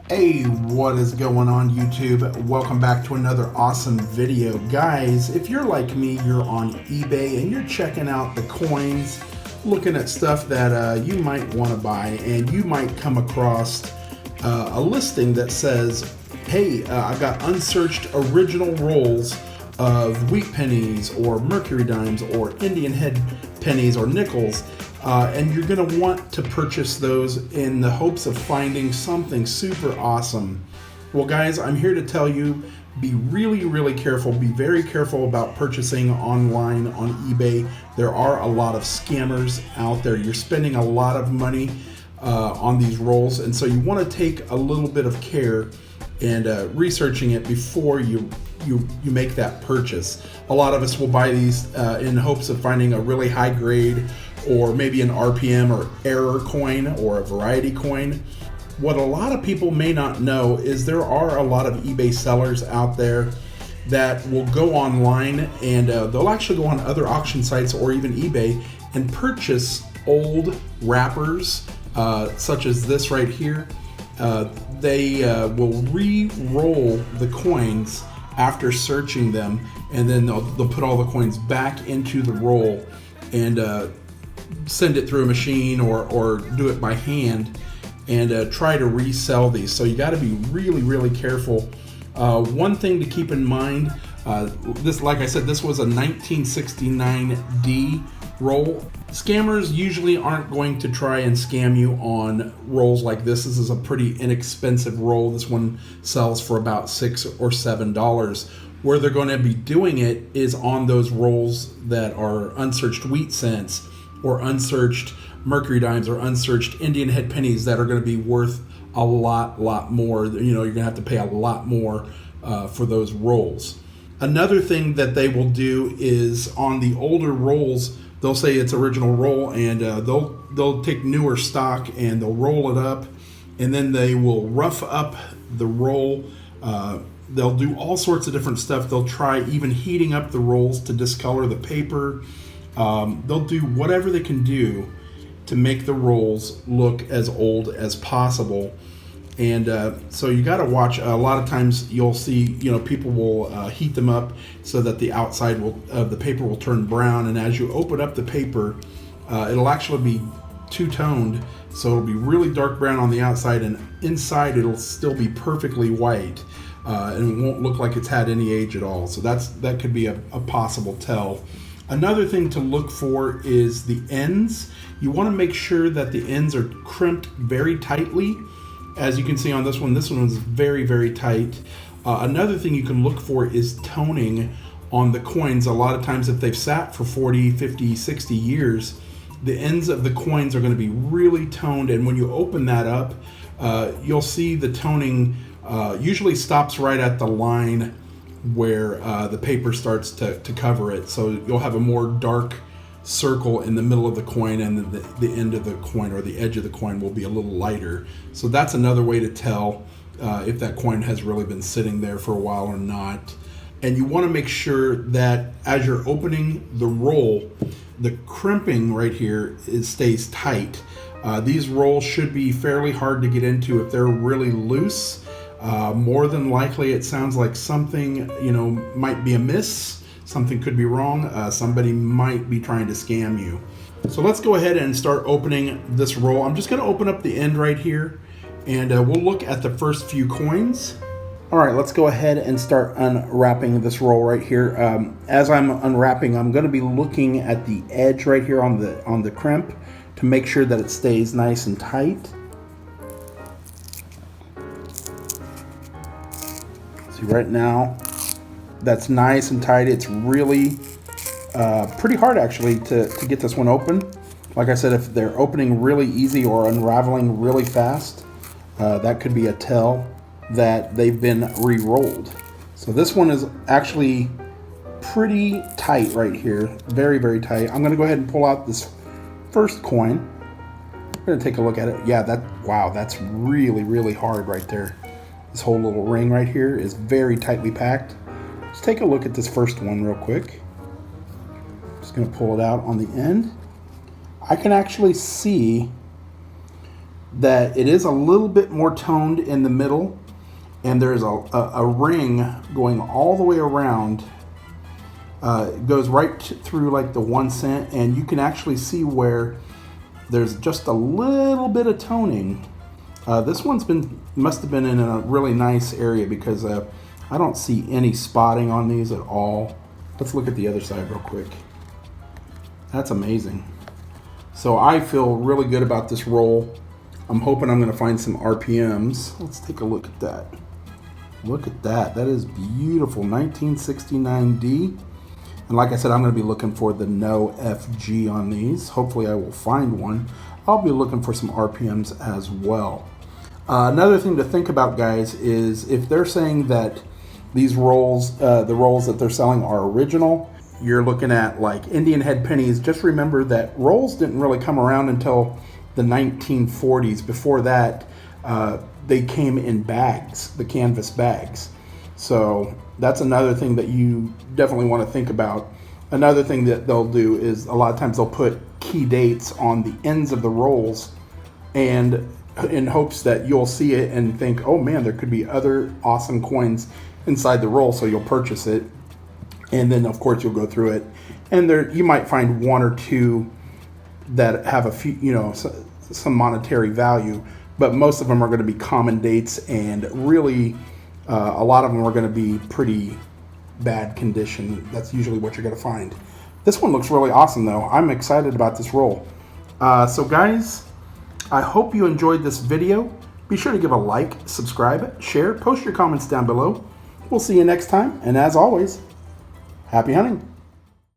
Hey, what is going on YouTube? Welcome back to another awesome video. Guys, if you're like me, you're on eBay and you're checking out the coins, looking at stuff that you might want to buy, and you might come across a listing that says, hey, I got unsearched original rolls of wheat pennies or mercury dimes or Indian head pennies or nickels. And you're going to want to purchase those in the hopes of finding something super awesome. Well, guys, I'm here to tell you, be really careful. Be very careful about purchasing online on eBay. There are a lot of scammers out there. You're spending a lot of money on these rolls, and so you want to take a little bit of care and researching it before you make that purchase. A lot of us will buy these in hopes of finding a really high grade, or maybe an RPM or error coin or a variety coin. What a lot of people may not know is there are a lot of eBay sellers out there that will go online and they'll actually go on other auction sites or even eBay and purchase old wrappers such as this right here. They will re-roll the coins after searching them, and then they'll put all the coins back into the roll and send it through a machine or do it by hand and try to resell these. So you got to be really careful. One thing to keep in mind, this, like I said, this was a 1969D roll. Scammers usually aren't going to try and scam you on rolls like this. This is a pretty inexpensive roll. This one sells for about $6 or $7. Where they're going to be doing it is on those rolls that are unsearched wheat cents or unsearched mercury dimes or unsearched Indian head pennies that are going to be worth a lot more. You know, you're going to have to pay a lot more for those rolls. Another thing that they will do is on the older rolls, they'll say it's original roll, and they'll take newer stock and they'll roll it up, and then they will rough up the roll. They'll do all sorts of different stuff. They'll try even heating up the rolls to discolor the paper. They'll do whatever they can do to make the rolls look as old as possible. And so you got to watch. A lot of times you'll see, people will heat them up so that the outside of the paper will turn brown. And as you open up the paper, it'll actually be two-toned. So it'll be really dark brown on the outside, and inside it'll still be perfectly white. And it won't look like it's had any age at all. So that could be a possible tell. Another thing to look for is the ends. You want to make sure that the ends are crimped very tightly. As you can see on this one is very tight. Another thing you can look for is toning on the coins. A lot of times if they've sat for 40, 50, 60 years, the ends of the coins are going to be really toned, and when you open that up, you'll see the toning usually stops right at the line where the paper starts to cover it. So you'll have a more dark circle in the middle of the coin, and the end of the coin or the edge of the coin will be a little lighter. So that's another way to tell if that coin has really been sitting there for a while or not. And you want to make sure that as you're opening the roll, the crimping right here stays tight. These rolls should be fairly hard to get into. If they're really loose, more than likely it sounds like something might be amiss. Something could be wrong. Somebody might be trying to scam you. So let's go ahead and start opening this roll. I'm just going to open up the end right here, and we'll look at the first few coins. All right, let's go ahead and start unwrapping this roll right here. As I'm unwrapping, I'm going to be looking at the edge right here on the crimp to make sure that it stays nice and tight. See, right now that's nice and tight. It's really pretty hard actually to get this one open. Like I said, if they're opening really easy or unraveling really fast, that could be a tell that they've been re-rolled. So this one is actually pretty tight right here. Very tight. I'm going to go ahead and pull out this first coin. We're going to take a look at it. Yeah, that's really hard right there. This whole little ring right here is very tightly packed. Let's take a look at this first one real quick. Just going to pull it out on the end. I can actually see, that it is a little bit more toned in the middle, and there's a ring going all the way around. It goes right through like the 1 cent, and you can actually see where there's just a little bit of toning. This one's must have been in a really nice area, because I don't see any spotting on these at all. Let's look at the other side real quick. That's amazing. So I feel really good about this roll. I'm hoping I'm going to find some RPMs. Let's take a look at that. Look at that. That is beautiful. 1969D. And like I said, I'm going to be looking for the no FG on these. Hopefully I will find one. I'll be looking for some RPMs as well. Another thing to think about, guys, is if they're saying that these rolls, the rolls that they're selling are original, you're looking at like Indian head pennies. Just remember that rolls didn't really come around until the 1940s. Before that, they came in bags, the canvas bags. So that's another thing that you definitely want to think about. Another thing that they'll do is a lot of times they'll put key dates on the ends of the rolls, and in hopes that you'll see it and think, oh man, there could be other awesome coins inside the roll, so you'll purchase it. And then of course you'll go through it, and there you might find one or two that have a few, some monetary value, but most of them are going to be common dates, and really a lot of them are going to be pretty bad condition. That's usually what you're going to find. This one looks really awesome though. I'm excited about this roll. So guys, I hope you enjoyed this video. Be sure to give a like, subscribe, share, post your comments down below. We'll see you next time, and as always, happy hunting.